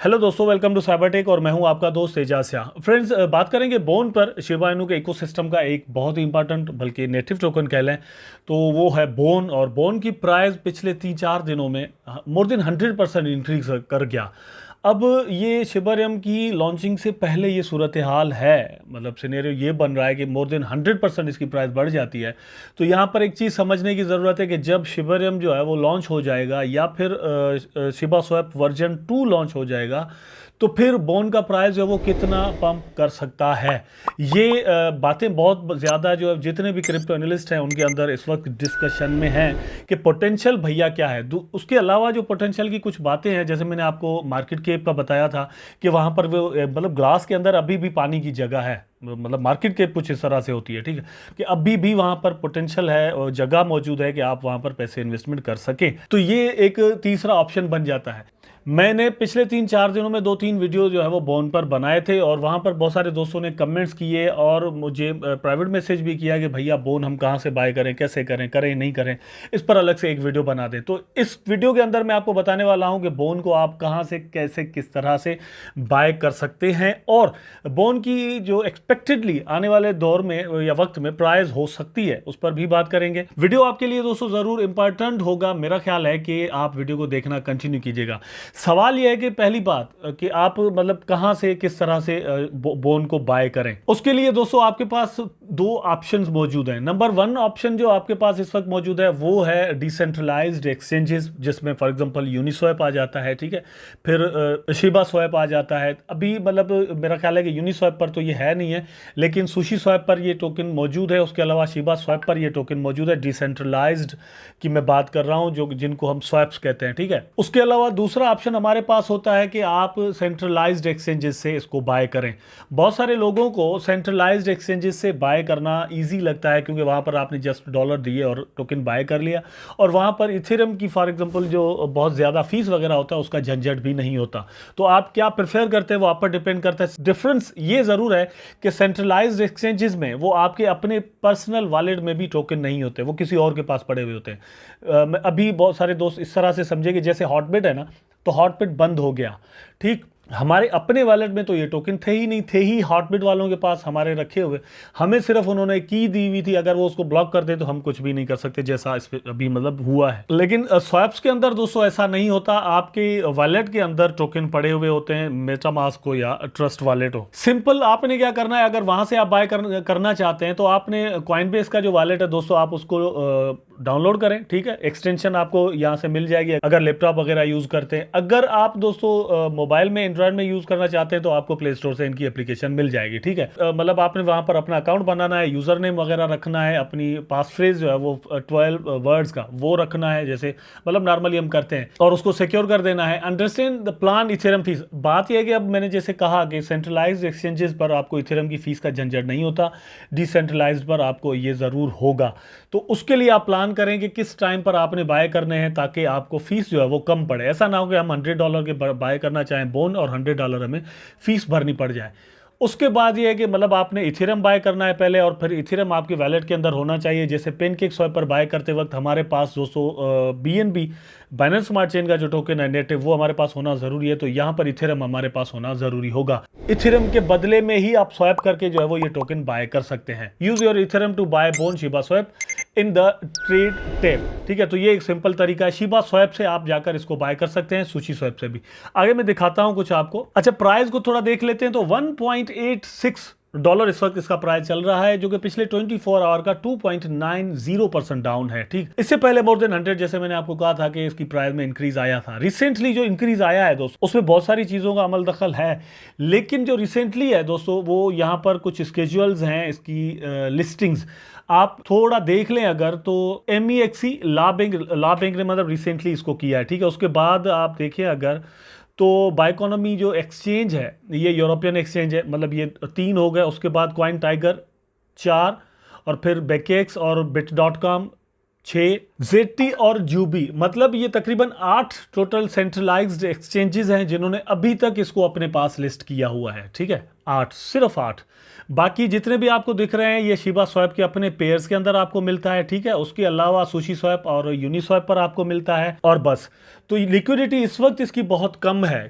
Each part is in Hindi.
हेलो दोस्तों, वेलकम टू साइबरटेक और मैं हूं आपका दोस्त एजाज शाह। फ्रेंड्स, बात करेंगे बोन पर। शिबा इनू के इकोसिस्टम का एक बहुत ही इंपॉर्टेंट बल्कि नेटिव टोकन कह लें तो वो है बोन। और बोन की प्राइस पिछले 3-4 दिनों में मोर देन 100% इंक्रीज कर गया। अब ये शिबरियम की लॉन्चिंग से पहले ये सूरत हाल है, मतलब सिनेरियो ये बन रहा है कि मोर देन 100% इसकी प्राइस बढ़ जाती है। तो यहाँ पर एक चीज़ समझने की ज़रूरत है कि जब शिबरियम जो है वो लॉन्च हो जाएगा या फिर शिबा स्वैप वर्जन 2 लॉन्च हो जाएगा तो फिर बोन का प्राइस जो है वो कितना पंप कर सकता है। ये बातें बहुत ज़्यादा जो है जितने भी क्रिप्टो एनालिस्ट हैं उनके अंदर इस वक्त डिस्कशन में हैं कि पोटेंशियल भैया क्या है। उसके अलावा जो पोटेंशियल की कुछ बातें हैं, जैसे मैंने आपको मार्केट केप का बताया था कि वहाँ पर वो मतलब ग्लास के अंदर अभी भी पानी की जगह है, मतलब मार्केट केप कुछ इस तरह से होती है, ठीक है, कि अभी भी वहाँ पर पोटेंशियल है और जगह मौजूद है कि आप वहाँ पर पैसे इन्वेस्टमेंट कर सकें। तो ये एक तीसरा ऑप्शन बन जाता है। मैंने पिछले 3-4 दिनों में 2-3 वीडियो जो है वो बोन पर बनाए थे और वहाँ पर बहुत सारे दोस्तों ने कमेंट्स किए और मुझे प्राइवेट मैसेज भी किया कि भैया बोन हम कहाँ से बाय करें, कैसे करें, करें नहीं करें, इस पर अलग से एक वीडियो बना दें। तो इस वीडियो के अंदर मैं आपको बताने वाला हूँ कि बोन को आप कहाँ से, कैसे, किस तरह से बाय कर सकते हैं और बोन की जो एक्सपेक्टेडली आने वाले दौर में या वक्त में प्राइस हो सकती है उस पर भी बात करेंगे। वीडियो आपके लिए दोस्तों ज़रूर इंपॉर्टेंट होगा। मेरा ख्याल है कि आप वीडियो को देखना कंटिन्यू कीजिएगा। सवाल यह है कि पहली बात कि आप मतलब कहां से, किस तरह से बोन को बाय करें। उसके लिए दोस्तों आपके पास दो ऑप्शंस मौजूद हैं। नंबर 1 ऑप्शन जो आपके पास इस वक्त मौजूद है वो है डिसेंट्रलाइज्ड एक्सचेंजेस, जिसमें फॉर एग्जांपल यूनिस्वैप आ जाता है, ठीक है, फिर शिबा स्वैप आ जाता है। अभी मतलब मेरा ख्याल है कि यूनिस्वैप पर तो ये है नहीं है, लेकिन सुशी स्वैप पर ये टोकन मौजूद है। उसके अलावा शिबा स्वैप पर ये टोकन मौजूद है। डिसेंट्रलाइज्ड की मैं बात कर रहा हूं, जो जिनको हम स्वैप्स कहते हैं, ठीक है। उसके अलावा दूसरा ऑप्शन हमारे पास होता है कि आप सेंट्रलाइज्ड एक्सचेंजेस से इसको बाय करें। बहुत सारे लोगों को सेंट्रलाइज्ड एक्सचेंजेस से बाय करना इजी लगता है क्योंकि वहां पर आपने जस्ट डॉलर दिए और टोकन बाय कर लिया और वहां पर इथेरियम की फॉर एग्जांपल जो बहुत ज़्यादा फीस वगैरह होता है उसका झंझट भी नहीं होता। तो आप क्या प्रेफर करते हैं वो आप पर डिपेंड करता है। डिफरेंस ये ज़रूर है कि सेंट्रलाइज्ड एक्सचेंजेस में वो आपके अपने पर्सनल वॉलेट में भी टोकन नहीं होते, वो किसी और के पास पड़े हुए होते हैं। अभी बहुत सारे दोस्त इस तरह से समझे कि जैसे हॉटबिट है ना, तो हॉटबिट बंद हो गया, ठीक, हमारे अपने वॉलेट में तो ये टोकन थे ही नहीं, थे ही हॉटबिट वालों के पास हमारे रखे हुए। हमें सिर्फ उन्होंने की दी हुई थी, अगर वो उसको ब्लॉक कर दे तो हम कुछ भी नहीं कर सकते, जैसा इस पे अभी मतलब हुआ है। लेकिन स्वैप्स के अंदर दोस्तों ऐसा नहीं होता। आपके वॉलेट के अंदर टोकन पड़े हुए होते हैं, मेटामास्क हो या ट्रस्ट वॉलेट हो। सिंपल आपने क्या करना है, अगर वहां से आप बाय करना चाहते हैं तो आपने कॉइनबेस का जो वॉलेट है दोस्तों, आप उसको डाउनलोड करें, ठीक है। एक्सटेंशन आपको यहाँ से मिल जाएगी अगर लैपटॉप वगैरह यूज करते हैं। अगर आप दोस्तों मोबाइल में एंड्रॉइड में यूज करना चाहते हैं तो आपको प्ले स्टोर से इनकी एप्लीकेशन मिल जाएगी, ठीक है। मतलब आपने वहां पर अपना अकाउंट बनाना है, यूजर नेम वगैरह रखना है, अपनी पास फ्रेज जो है वो 12 वर्ड्स का वो रखना है, जैसे मतलब नॉर्मली हम करते हैं, और उसको सिक्योर कर देना है। Understand the plan Ethereum fees. बात यह है कि अब मैंने जैसे कहा कि सेंट्रलाइज्ड एक्सचेंजेस पर आपको इथेरियम की फीस का झंझट नहीं होता, डिसेंट्रलाइज्ड पर आपको ये जरूर होगा। तो उसके लिए आप प्लान करें कि किस टाइम पर आपने बाय करने हैं ताकि आपको फीस जो है वो कम पड़े। ऐसा ना हो कि हम $100 के बाय करना चाहें बोन और $100 हमें फीस भरनी पड़ जाए। उसके बाद ये है कि मतलब आपने इथेरियम बाय करना है पहले और फिर इथेरियम आपके वैलेट के अंदर होना चाहिए। जैसे पेनकेक स्वैप पर बाय करते वक्त हमारे पास दोस्तों BNB बाइनेंस स्मार्ट चेन का जो टोकन है नेटिव, वो हमारे पास होना जरूरी है। तो यहाँ पर इथेरियम हमारे पास होना जरूरी होगा। इथेरियम के बदले में ही आप स्वैप करके जो है वो ये टोकन बाय कर सकते हैं। Use your Ethereum to buy Bone ShibaSwap in the trade tab, ठीक है। तो ये एक सिंपल तरीका है। शिबा स्वैप से आप जाकर इसको बाय कर सकते हैं, सुशी स्वैप से भी। आगे मैं दिखाता हूं कुछ आपको। अच्छा, प्राइस को थोड़ा देख लेते हैं। तो $1.86 इस वक्त इसका प्राइस चल रहा है, जो कि पिछले 24 आवर का 2.90% डाउन है, ठीक। इससे पहले मोर देन 100, जैसे मैंने आपको कहा था कि इसकी प्राइस में इंक्रीज आया था। रिसेंटली जो इंक्रीज आया है दोस्तों, उसमें बहुत सारी चीजों का अमल दखल है, लेकिन जो रिसेंटली है दोस्तों वो यहां पर कुछ स्केड्यूल्स हैं इसकी लिस्टिंग्स आप थोड़ा देख लें अगर, तो MEXC ला बैंक ने मतलब रिसेंटली इसको किया है, ठीक है। उसके बाद आप देखें अगर तो बाइकोनॉमी जो एक्सचेंज है ये यूरोपियन एक्सचेंज है, मतलब ये 3 हो गए। उसके बाद कॉइन टाइगर 4 और फिर बेकेक्स और bit.com 6, ZT और जूबी, मतलब ये तकरीबन 8 टोटल सेंट्रलाइज्ड एक्सचेंजेस हैं जिन्होंने अभी तक इसको अपने पास लिस्ट किया हुआ है, ठीक है। 8, सिर्फ 8। बाकी जितने भी आपको दिख रहे हैं ये शिबा स्वैप के अपने पेयर्स के अंदर आपको मिलता है, ठीक है। उसके अलावा सुशी स्वैप और यूनिस्वैप पर आपको मिलता है, और बस। तो लिक्विडिटी इस वक्त इसकी बहुत कम है।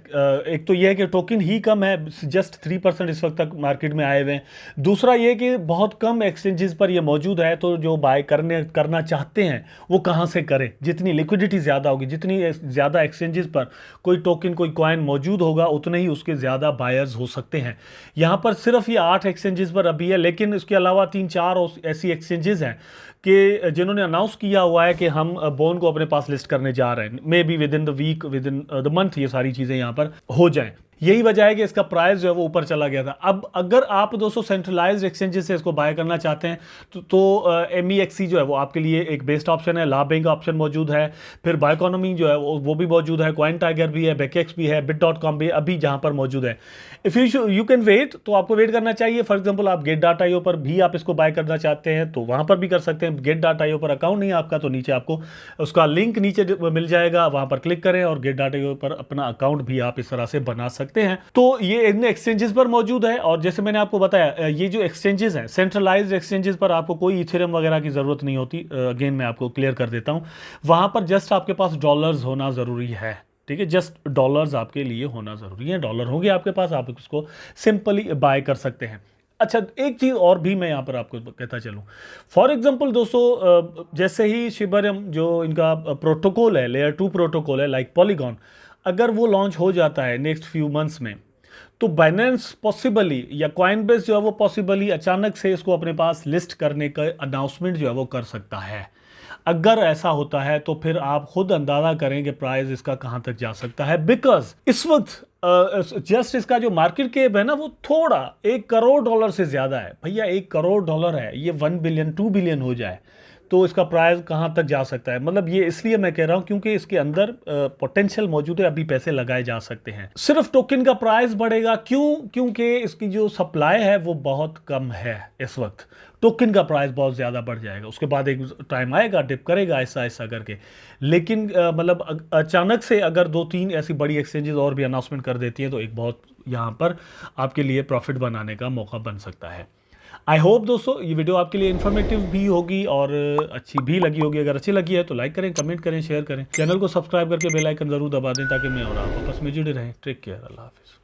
एक तो यह है कि टोकन ही कम है, जस्ट 3% इस वक्त तक मार्केट में आए हुए हैं। दूसरा ये कि बहुत कम एक्सचेंजेस पर ये मौजूद है, तो जो बाय करना चाहते हैं वो कहाँ से करें। जितनी लिक्विडिटी ज़्यादा होगी, जितनी ज़्यादा एक्सचेंजेस पर कोई टोकन कोई कॉइन मौजूद होगा, उतने ही उसके ज़्यादा बायर्स हो सकते हैं। यहाँ पर सिर्फ ये 8 एक्सचेंजेस पर अभी है, लेकिन इसके अलावा 3-4 ऐसी एक्सचेंजेस हैं कि जिन्होंने अनाउंस किया हुआ है कि हम बोन को अपने पास लिस्ट करने जा रहे हैं। Maybe within the week, within the month ये सारी चीज़ें यहाँ पर हो जाएं। यही वजह है कि इसका प्राइस जो है वो ऊपर चला गया था। अब अगर आप दोस्तों सेंट्रलाइज्ड एक्सचेंजेस से इसको बाय करना चाहते हैं तो MEXC जो है वो आपके लिए एक बेस्ट ऑप्शन है। लाबेंग का ऑप्शन मौजूद है, फिर बायोइकोनॉमी जो है वो भी मौजूद है, कॉइन टाइगर भी है, बेकेक्स भी है, bit.com भी है, अभी जहां पर मौजूद है। इफ़ यू कैन वेट, तो आपको वेट करना चाहिए। फॉर एग्जाम्पल आप get.io पर भी आप इसको बाय करना चाहते हैं तो वहां पर भी कर सकते हैं। get.io पर अकाउंट नहीं है आपका तो नीचे आपको उसका लिंक नीचे मिल जाएगा, वहां पर क्लिक करें और get.io पर अपना अकाउंट भी आप इस तरह से बना सकते हैं। तो ये इन एक्सचेंजेस पर मौजूद है, और जैसे मैंने आपको बताया ये जो एक्सचेंजेस हैं सेंट्रलाइज्ड एक्सचेंजेस पर आपको कोई इथेरियम वगैरह की जरूरत नहीं होती। अगेन मैं आपको क्लियर कर देता हूं, वहां पर जस्ट आपके पास डॉलर्स होना जरूरी है, ठीक है। जस्ट डॉलर्स आपके लिए होना जरूरी है, डॉलर होंगे आपके पास, आप उसको सिंपली बाय कर सकते हैं। अच्छा, एक चीज़ और भी मैं यहाँ पर आपको कहता चलूँ। फॉर एग्जांपल दोस्तों, जैसे ही शिबरम जो इनका प्रोटोकॉल है, लेयर 2 प्रोटोकॉल है लाइक पॉलीगॉन, अगर वो लॉन्च हो जाता है नेक्स्ट फ्यू मंथ्स में, तो बाइनेंस पॉसिबली या कॉइनबेस जो है वो पॉसिबली अचानक से इसको अपने पास लिस्ट करने का अनाउंसमेंट जो है वो कर सकता है। अगर ऐसा होता है तो फिर आप खुद अंदाजा करें कि प्राइस इसका कहां तक जा सकता है। बिकॉज इस वक्त जस्ट इसका जो मार्केट कैप है ना वो थोड़ा $1 करोड़ से ज्यादा है। भैया $1 करोड़ है, ये 1 बिलियन 2 बिलियन हो जाए तो इसका प्राइस कहाँ तक जा सकता है। मतलब ये इसलिए मैं कह रहा हूँ क्योंकि इसके अंदर पोटेंशियल मौजूद है, अभी पैसे लगाए जा सकते हैं। सिर्फ टोकन का प्राइस बढ़ेगा क्यों? क्योंकि इसकी जो सप्लाई है वो बहुत कम है इस वक्त। टोकन का प्राइस बहुत ज़्यादा बढ़ जाएगा, उसके बाद एक टाइम आएगा डिप करेगा ऐसा ऐसा करके। लेकिन मतलब अचानक से अगर 2-3 ऐसी बड़ी एक्सचेंजेस और भी अनाउंसमेंट कर देती हैं तो एक बहुत यहाँ पर आपके लिए प्रॉफिट बनाने का मौका बन सकता है। आई होप दोस्तों ये वीडियो आपके लिए इन्फॉर्मेटिव भी होगी और अच्छी भी लगी होगी। अगर अच्छी लगी है तो लाइक करें, कमेंट करें, शेयर करें, चैनल को सब्सक्राइब करके बेल आइकन जरूर दबा दें ताकि मैं और आप आपस में जुड़े रहें। टेक केयर, अल्लाह हाफिज़।